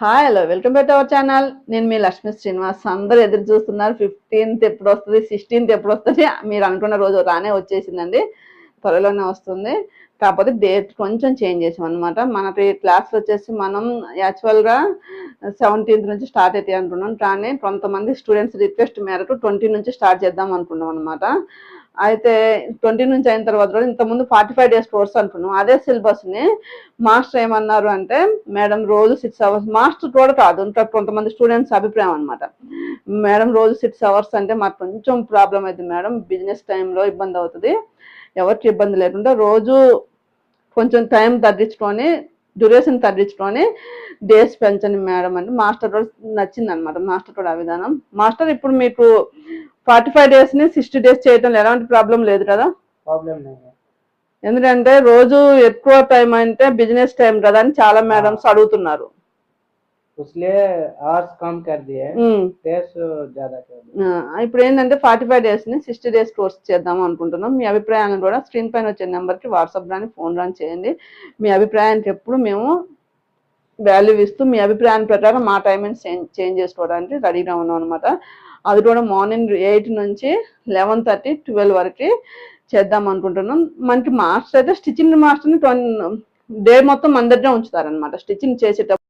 Hi hello welcome back to our channel. నేను మీ లక్ష్మీ శ్రీనివాస్. అందరూ ఎదురు చూస్తున్నారు 15th ఎప్పుడు వస్తుంది, 16th ఎప్పుడు వస్తుంది. మీరు అనుకున్న రోజు రానే వచ్చేసిందండి, త్వరలోనే వస్తుంది. కాకపోతే డేట్ కొంచెం చేంజ్ చేసాం అనమాట. మనకి క్లాస్ వచ్చేసి మనం యాక్చువల్గా 17th నుంచి స్టార్ట్ అవుతాయి అనుకున్నాం, కానీ కొంతమంది స్టూడెంట్స్ రిక్వెస్ట్ మేరకు 20 నుంచి స్టార్ట్ చేద్దాం అనుకున్నాం అనమాట. అయితే 20 నుంచి అయిన తర్వాత కూడా ఇంతకుముందు 45 days కోర్స్ అనుకున్నాం. అదే సిలబస్ని మాస్టర్ ఏమన్నారు అంటే, మేడం రోజు 6 hours, మాస్టర్ కూడా కాదు, ఇంకా కొంతమంది స్టూడెంట్స్ అభిప్రాయం అనమాట. మేడం రోజు 6 hours అంటే మాకు కొంచెం ప్రాబ్లం అవుతుంది మేడం, బిజినెస్ టైంలో ఇబ్బంది అవుతుంది, ఎవరికి ఇబ్బంది లేకుండా రోజు కొంచెం టైం తగ్గించుకొని డ్యూరేషన్ తగ్గించుకొని డేస్ పెంచండి మేడం అంటే మాస్టర్ కూడా నచ్చింది అనమాట. మాస్టర్ కూడా ఆ విధానం. మాస్టర్ ఇప్పుడు మీకు 45 daysని 60 days చేయటం ఎలాంటి ప్రాబ్లం లేదు కదా? प्रॉब्लम नहीं है, ఎందుకంటే రోజు ఎక్కువ టైం అంటే బిజినెస్ టైం కదా అని చాలా మేడమ్స్ అడుగుతున్నారు. इसलिए आवर्स कम कर दिए, डेज ज्यादा कर दिए. ఇప్పుడు ఏంటంటే 45 daysని 60 days కోర్స్ చేద్దాం అనుకుంటున్నాం. మీ అభిప్రాయాన్ని కూడా స్క్రీన్ పైన వచ్చే నెంబర్కి వాట్సాప్ రాని ఫోన్ రాని చేయండి. మీ అభిప్రాయానికి ఎప్పుడు మేము వాల్యూ ఇస్తూ మీ అభిప్రాయం ప్రకారం మా టైమింగ్స్ చేంజ్ చేసుకోవడానికి రెడీగా ఉన్నాం అనమాట. అది కూడా మార్నింగ్ 8 నుంచి 11:30, 12 వరకు చేద్దాం అనుకుంటున్నాం. మనకి మాస్టర్ అయితే స్టిచ్చింగ్ మాస్టర్ని డే మొత్తం మన దగ్గర ఉంచుతారనమాట. స్టిచ్చింగ్ చేసేటప్పుడు